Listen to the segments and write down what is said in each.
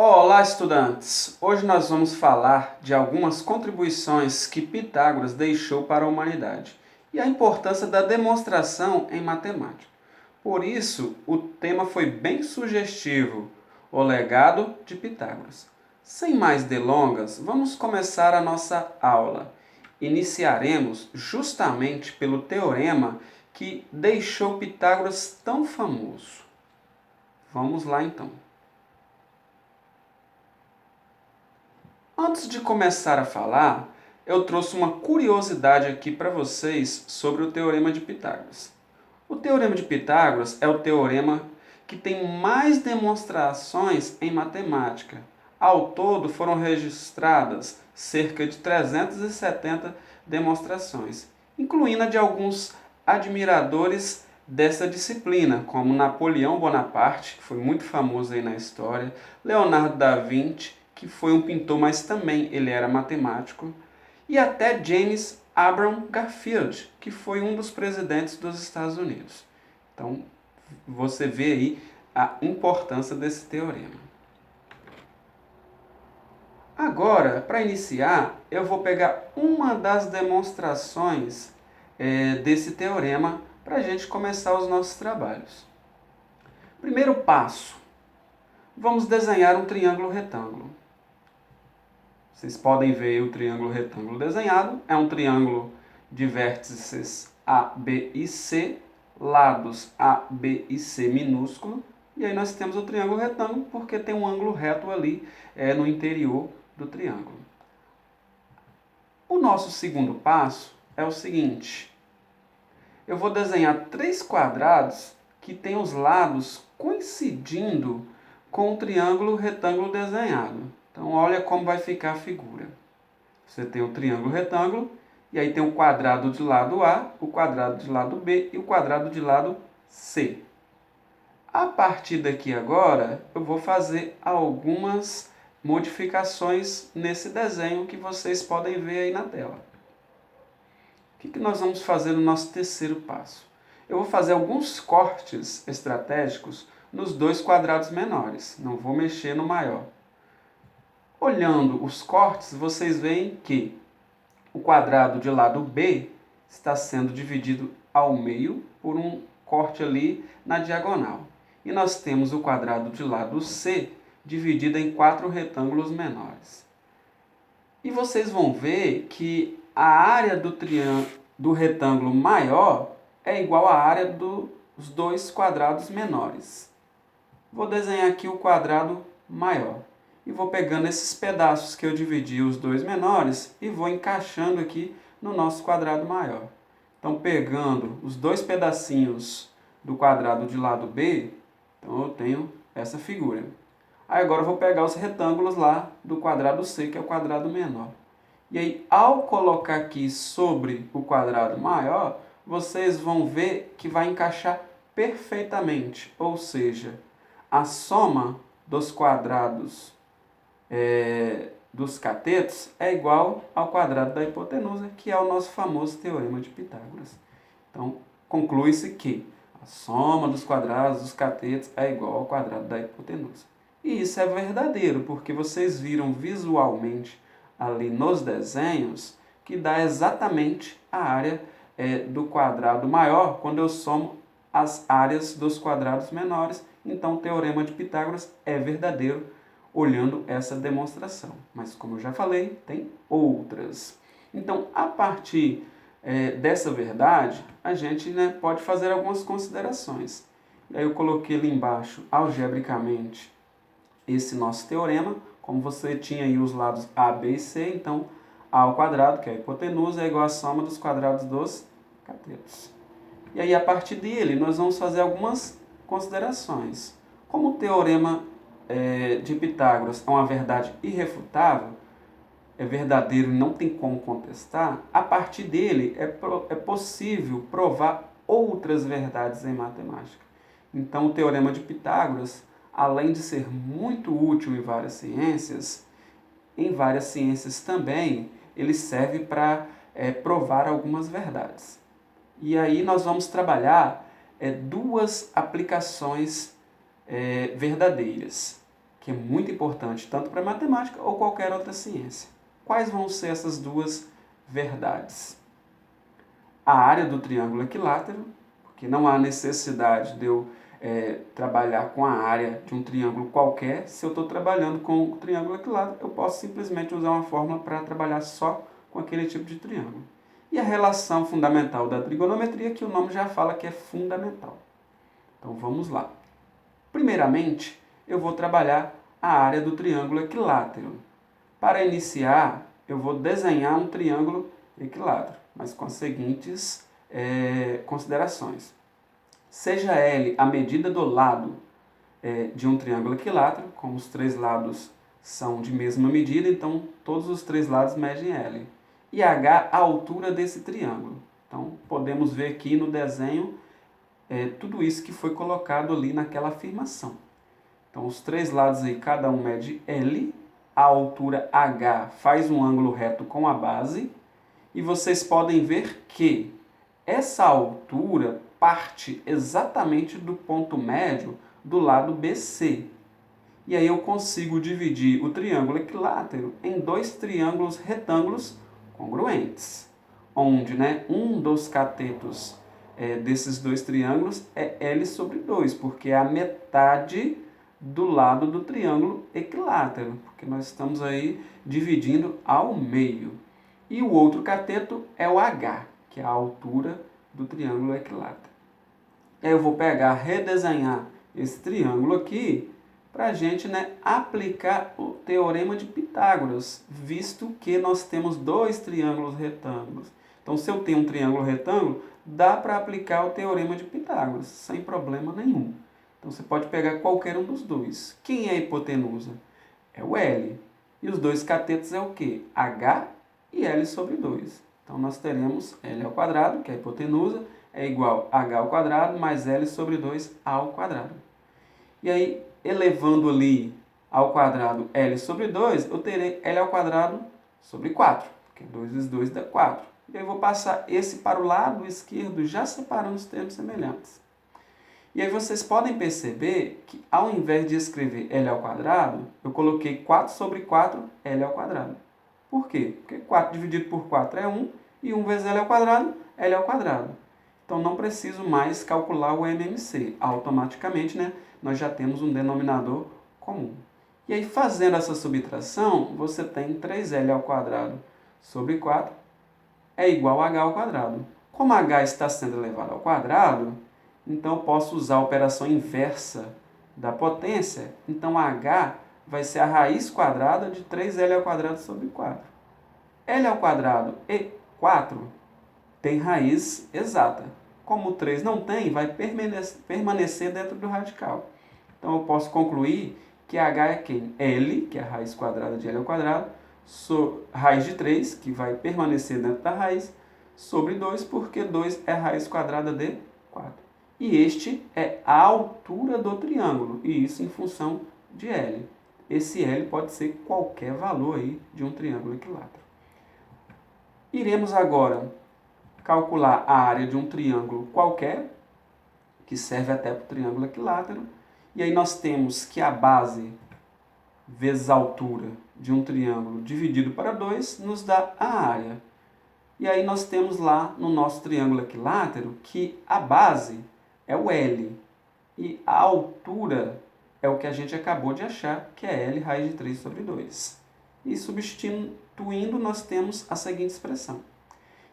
Olá, estudantes! Hoje nós vamos falar de algumas contribuições que Pitágoras deixou para a humanidade e a importância da demonstração em matemática. Por isso, o tema foi bem sugestivo, o legado de Pitágoras. Sem mais delongas, vamos começar a nossa aula. Iniciaremos justamente pelo teorema que deixou Pitágoras tão famoso. Vamos lá então. Antes de começar a falar, eu trouxe uma curiosidade aqui para vocês sobre o Teorema de Pitágoras. O Teorema de Pitágoras é o teorema que tem mais demonstrações em matemática. Ao todo foram registradas cerca de 370 demonstrações, incluindo a de alguns admiradores dessa disciplina, como Napoleão Bonaparte, que foi muito famoso aí na história, Leonardo da Vinci, que foi um pintor, mas também ele era matemático, e até James Abraham Garfield, que foi um dos presidentes dos Estados Unidos. Então, você vê aí a importância desse teorema. Agora, para iniciar, eu vou pegar uma das demonstrações desse teorema para a gente começar os nossos trabalhos. Primeiro passo, vamos desenhar um triângulo retângulo. Vocês podem ver o triângulo retângulo desenhado. É um triângulo de vértices A, B e C, lados A, B e C minúsculo. E aí nós temos o triângulo retângulo porque tem um ângulo reto ali no interior do triângulo. O nosso segundo passo é o seguinte. Eu vou desenhar três quadrados que têm os lados coincidindo com o triângulo retângulo desenhado. Então, olha como vai ficar a figura. Você tem o triângulo retângulo, e aí tem o quadrado de lado A, o quadrado de lado B e o quadrado de lado C. A partir daqui agora, eu vou fazer algumas modificações nesse desenho que vocês podem ver aí na tela. O que nós vamos fazer no nosso terceiro passo? Eu vou fazer alguns cortes estratégicos nos dois quadrados menores, não vou mexer no maior. Olhando os cortes, vocês veem que o quadrado de lado B está sendo dividido ao meio por um corte ali na diagonal. E nós temos o quadrado de lado C dividido em 4 retângulos menores. E vocês vão ver que a área do retângulo maior é igual à área dos dois quadrados menores. Vou desenhar aqui o quadrado maior. E vou pegando esses pedaços que eu dividi os dois menores e vou encaixando aqui no nosso quadrado maior. Então, pegando os dois pedacinhos do quadrado de lado B, então eu tenho essa figura. Aí agora eu vou pegar os retângulos lá do quadrado C, que é o quadrado menor. E aí, ao colocar aqui sobre o quadrado maior, vocês vão ver que vai encaixar perfeitamente. Ou seja, a soma dos quadrados dos catetos é igual ao quadrado da hipotenusa, que é o nosso famoso teorema de Pitágoras. Então, conclui-se que a soma dos quadrados dos catetos é igual ao quadrado da hipotenusa. E isso é verdadeiro, porque vocês viram visualmente ali nos desenhos que dá exatamente a área do quadrado maior quando eu somo as áreas dos quadrados menores. Então, o teorema de Pitágoras é verdadeiro, olhando essa demonstração. Mas, como eu já falei, tem outras. Então, a partir dessa verdade, a gente pode fazer algumas considerações. E aí eu coloquei ali embaixo, algebricamente, esse nosso teorema. Como você tinha aí os lados A, B e C, então A ao quadrado, que é a hipotenusa, é igual à soma dos quadrados dos catetos. E aí, a partir dele, nós vamos fazer algumas considerações. Como o teorema de Pitágoras é uma verdade irrefutável, é verdadeiro e não tem como contestar, a partir dele é possível provar outras verdades em matemática. Então, o teorema de Pitágoras, além de ser muito útil em várias ciências também, ele serve para provar algumas verdades. E aí nós vamos trabalhar duas aplicações verdadeiras, que é muito importante tanto para matemática ou qualquer outra ciência. Quais vão ser essas duas verdades? A área do triângulo equilátero, porque não há necessidade de eu trabalhar com a área de um triângulo qualquer. Se eu estou trabalhando com o triângulo equilátero, eu posso simplesmente usar uma fórmula para trabalhar só com aquele tipo de triângulo. E a relação fundamental da trigonometria, que o nome já fala que é fundamental. Então vamos lá. Primeiramente, eu vou trabalhar a área do triângulo equilátero. Para iniciar, eu vou desenhar um triângulo equilátero, mas com as seguintes considerações. Seja L a medida do lado de um triângulo equilátero, como os três lados são de mesma medida, então todos os três lados medem L. E H a altura desse triângulo. Então podemos ver aqui no desenho tudo isso que foi colocado ali naquela afirmação. Então os três lados aí, cada um mede L, a altura H faz um ângulo reto com a base, e vocês podem ver que essa altura parte exatamente do ponto médio do lado BC. E aí eu consigo dividir o triângulo equilátero em dois triângulos retângulos congruentes, onde um dos catetos desses dois triângulos é L sobre 2, porque é a metade do lado do triângulo equilátero, porque nós estamos aí dividindo ao meio. E o outro cateto é o H, que é a altura do triângulo equilátero. Aí eu vou pegar, redesenhar esse triângulo aqui, para a gente aplicar o teorema de Pitágoras, visto que nós temos dois triângulos retângulos. Então, se eu tenho um triângulo retângulo, dá para aplicar o teorema de Pitágoras, sem problema nenhum. Então, você pode pegar qualquer um dos dois. Quem é a hipotenusa? É o L. E os dois catetos é o quê? H e L sobre 2. Então, nós teremos L ao quadrado, que é a hipotenusa, é igual a H ao quadrado mais L sobre 2 ao quadrado. E aí, elevando ali ao quadrado L sobre 2, eu terei L ao quadrado sobre 4, porque 2 vezes 2 dá 4. E aí eu vou passar esse para o lado esquerdo, já separando os termos semelhantes. E aí vocês podem perceber que ao invés de escrever L ao quadrado, eu coloquei 4 sobre 4 L ao quadrado. Por quê? Porque 4 dividido por 4 é 1, e 1 vezes L ao quadrado, L ao quadrado. Então não preciso mais calcular o MMC. Automaticamente, nós já temos um denominador comum. E aí, fazendo essa subtração, você tem 3L ao quadrado sobre 4 é igual a H ao quadrado. Como H está sendo elevado ao quadrado, então eu posso usar a operação inversa da potência. Então H vai ser a raiz quadrada de 3L ao quadrado sobre 4. L ao quadrado e 4 tem raiz exata. Como o 3 não tem, vai permanecer dentro do radical. Então eu posso concluir que H é quem? L, que é a raiz quadrada de L ao quadrado, raiz de 3, que vai permanecer dentro da raiz, sobre 2, porque 2 é a raiz quadrada de 4. E este é a altura do triângulo, e isso em função de L. Esse L pode ser qualquer valor aí de um triângulo equilátero. Iremos agora calcular a área de um triângulo qualquer, que serve até para o triângulo equilátero. E aí nós temos que a base vezes a altura de um triângulo dividido para 2 nos dá a área. E aí nós temos lá no nosso triângulo equilátero que a base é o L. E a altura é o que a gente acabou de achar, que é L raiz de 3 sobre 2. E substituindo, nós temos a seguinte expressão.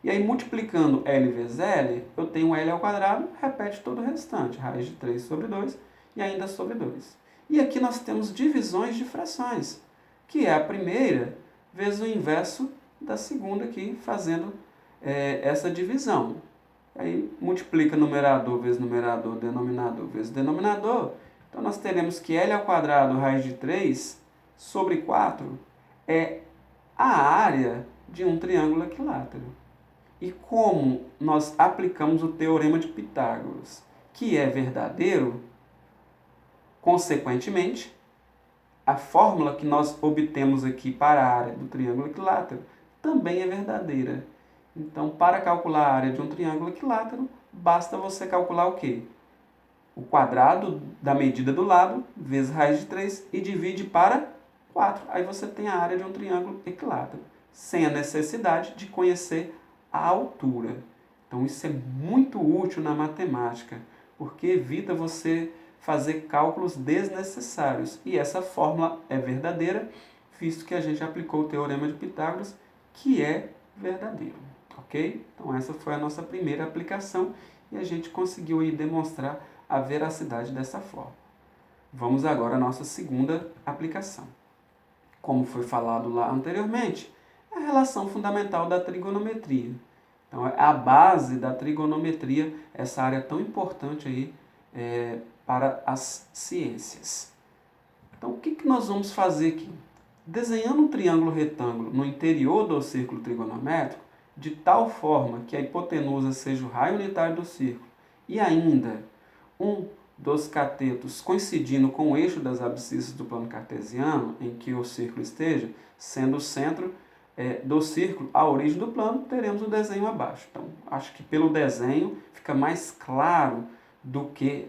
E aí, multiplicando L vezes L, eu tenho L ao quadrado, repete todo o restante, raiz de 3 sobre 2 e ainda sobre 2. E aqui nós temos divisões de frações, que é a primeira vezes o inverso da segunda aqui, fazendo essa divisão. Aí, multiplica numerador vezes numerador, denominador vezes denominador. Então, nós teremos que L ao quadrado, raiz de 3 sobre 4 é a área de um triângulo equilátero. E como nós aplicamos o teorema de Pitágoras, que é verdadeiro, consequentemente, a fórmula que nós obtemos aqui para a área do triângulo equilátero também é verdadeira. Então, para calcular a área de um triângulo equilátero, basta você calcular o quê? o quadrado da medida do lado vezes raiz de 3 e divide para 4. Aí você tem a área de um triângulo equilátero, sem a necessidade de conhecer a altura. Então isso é muito útil na matemática, porque evita você fazer cálculos desnecessários. E essa fórmula é verdadeira, visto que a gente aplicou o Teorema de Pitágoras, que é verdadeiro. Ok? Então essa foi a nossa primeira aplicação e a gente conseguiu aí demonstrar a veracidade dessa fórmula. Vamos agora à nossa segunda aplicação. Como foi falado lá anteriormente, é a relação fundamental da trigonometria. Então, é a base da trigonometria, essa área tão importante aí para as ciências. Então, o que nós vamos fazer aqui? Desenhando um triângulo retângulo no interior do círculo trigonométrico, de tal forma que a hipotenusa seja o raio unitário do círculo e ainda um dos catetos coincidindo com o eixo das abscissas do plano cartesiano, em que o círculo esteja, sendo o centro do círculo a origem do plano, teremos o desenho abaixo. Então, acho que pelo desenho fica mais claro do que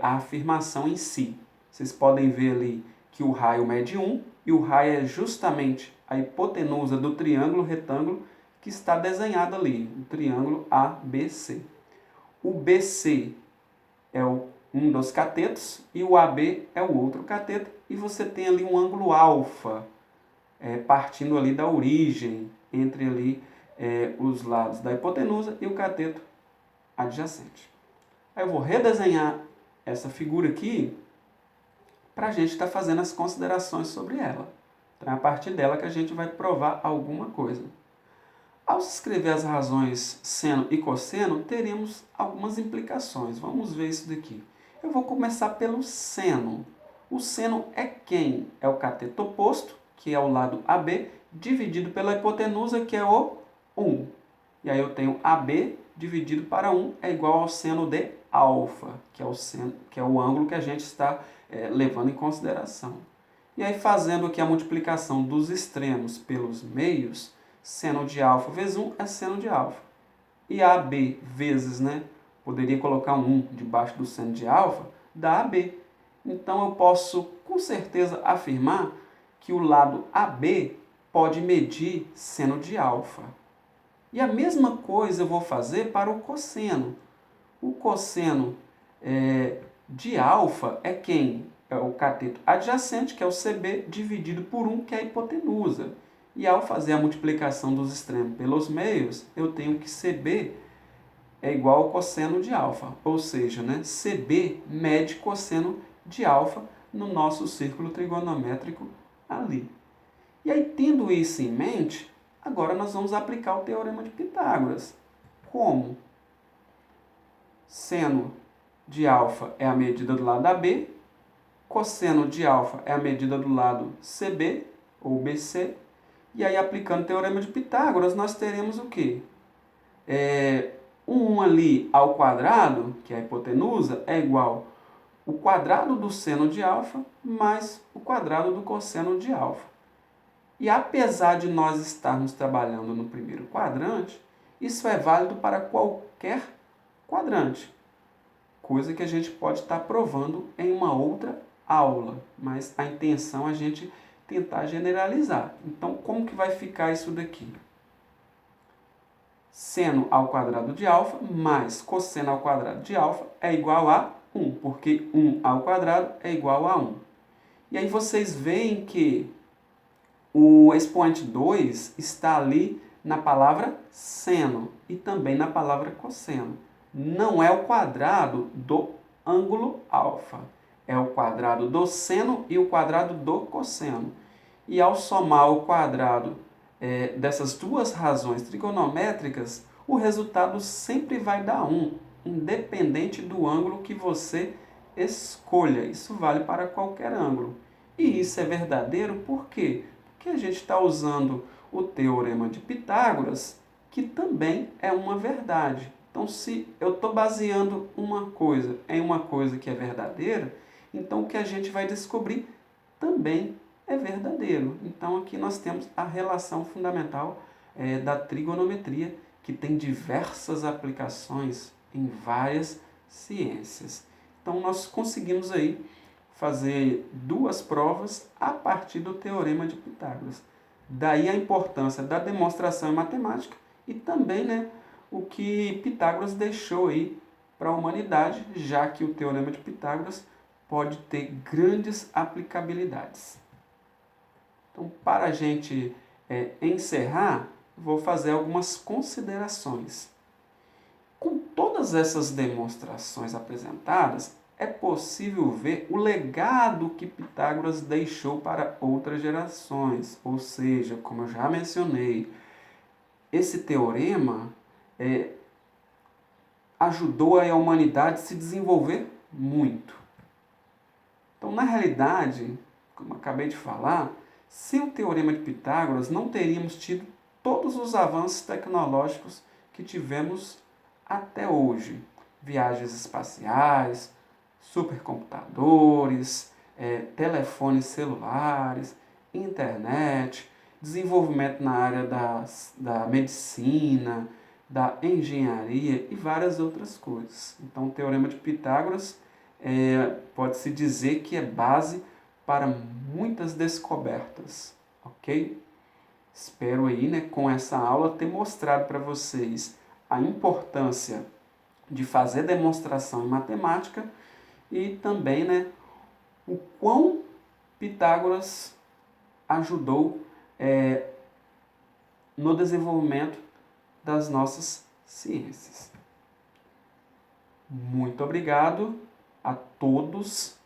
a afirmação em si. Vocês podem ver ali que o raio mede 1 e o raio é justamente a hipotenusa do triângulo retângulo que está desenhado ali, o triângulo ABC. O BC é um dos catetos e o AB é o outro cateto, e você tem ali um ângulo alfa, partindo ali da origem, entre ali os lados da hipotenusa e o cateto adjacente. Aí eu vou redesenhar essa figura aqui para a gente estar fazendo as considerações sobre ela. Então é a partir dela que a gente vai provar alguma coisa. Ao se escrever as razões seno e cosseno, teremos algumas implicações. Vamos ver isso daqui. Eu vou começar pelo seno. O seno é quem? É o cateto oposto, que é o lado AB, dividido pela hipotenusa, que é o 1. E aí eu tenho AB dividido para 1 é igual ao seno de alfa, que é o ângulo que a gente está levando em consideração. E aí, fazendo aqui a multiplicação dos extremos pelos meios, seno de alfa vezes 1 é seno de alfa. E AB vezes, poderia colocar um 1 debaixo do seno de alfa, dá AB. Então, eu posso com certeza afirmar que o lado AB pode medir seno de alfa. E a mesma coisa eu vou fazer para o cosseno. O cosseno de alfa é quem? É o cateto adjacente, que é o CB, dividido por 1, que é a hipotenusa. E ao fazer a multiplicação dos extremos pelos meios, eu tenho que CB é igual ao cosseno de alfa. Ou seja, CB mede cosseno de alfa no nosso círculo trigonométrico ali. E aí, tendo isso em mente, agora nós vamos aplicar o Teorema de Pitágoras. Como? Seno de alfa é a medida do lado AB, cosseno de alfa é a medida do lado CB, ou BC, e aí aplicando o Teorema de Pitágoras, nós teremos o quê? 1 ali ao quadrado, que é a hipotenusa, é igual o quadrado do seno de alfa mais o quadrado do cosseno de alfa. E apesar de nós estarmos trabalhando no primeiro quadrante, isso é válido para qualquer quadrante, coisa que a gente pode estar provando em uma outra aula, mas a intenção é a gente tentar generalizar. Então, como que vai ficar isso daqui? Seno ao quadrado de alfa mais cosseno ao quadrado de alfa é igual a 1, porque 1 ao quadrado é igual a 1. E aí vocês veem que o expoente 2 está ali na palavra seno e também na palavra cosseno. Não é o quadrado do ângulo alfa, é o quadrado do seno e o quadrado do cosseno. E ao somar o quadrado dessas duas razões trigonométricas, o resultado sempre vai dar 1, independente do ângulo que você escolha. Isso vale para qualquer ângulo. E isso é verdadeiro por quê? Porque a gente está usando o Teorema de Pitágoras, que também é uma verdade. Então, se eu estou baseando uma coisa em uma coisa que é verdadeira, então o que a gente vai descobrir também é verdadeiro. Então, aqui nós temos a relação fundamental da trigonometria, que tem diversas aplicações em várias ciências. Então, nós conseguimos aí fazer duas provas a partir do Teorema de Pitágoras. Daí a importância da demonstração em matemática e também, né, o que Pitágoras deixou aí para a humanidade, já que o Teorema de Pitágoras pode ter grandes aplicabilidades. Então, para a gente encerrar, vou fazer algumas considerações. Com todas essas demonstrações apresentadas, é possível ver o legado que Pitágoras deixou para outras gerações. Ou seja, como eu já mencionei, esse teorema ajudou a humanidade a se desenvolver muito. Então, na realidade, como acabei de falar, sem o Teorema de Pitágoras não teríamos tido todos os avanços tecnológicos que tivemos até hoje. Viagens espaciais, supercomputadores, telefones celulares, internet, desenvolvimento na área da medicina, da engenharia e várias outras coisas. Então, o Teorema de Pitágoras pode-se dizer que é base para muitas descobertas, ok? Espero aí, né, com essa aula ter mostrado para vocês a importância de fazer demonstração em matemática e também, né, o quão Pitágoras ajudou no desenvolvimento das nossas ciências. Muito obrigado a todos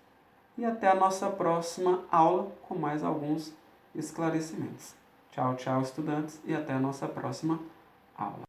e até a nossa próxima aula com mais alguns esclarecimentos. Tchau, tchau, estudantes, e até a nossa próxima aula.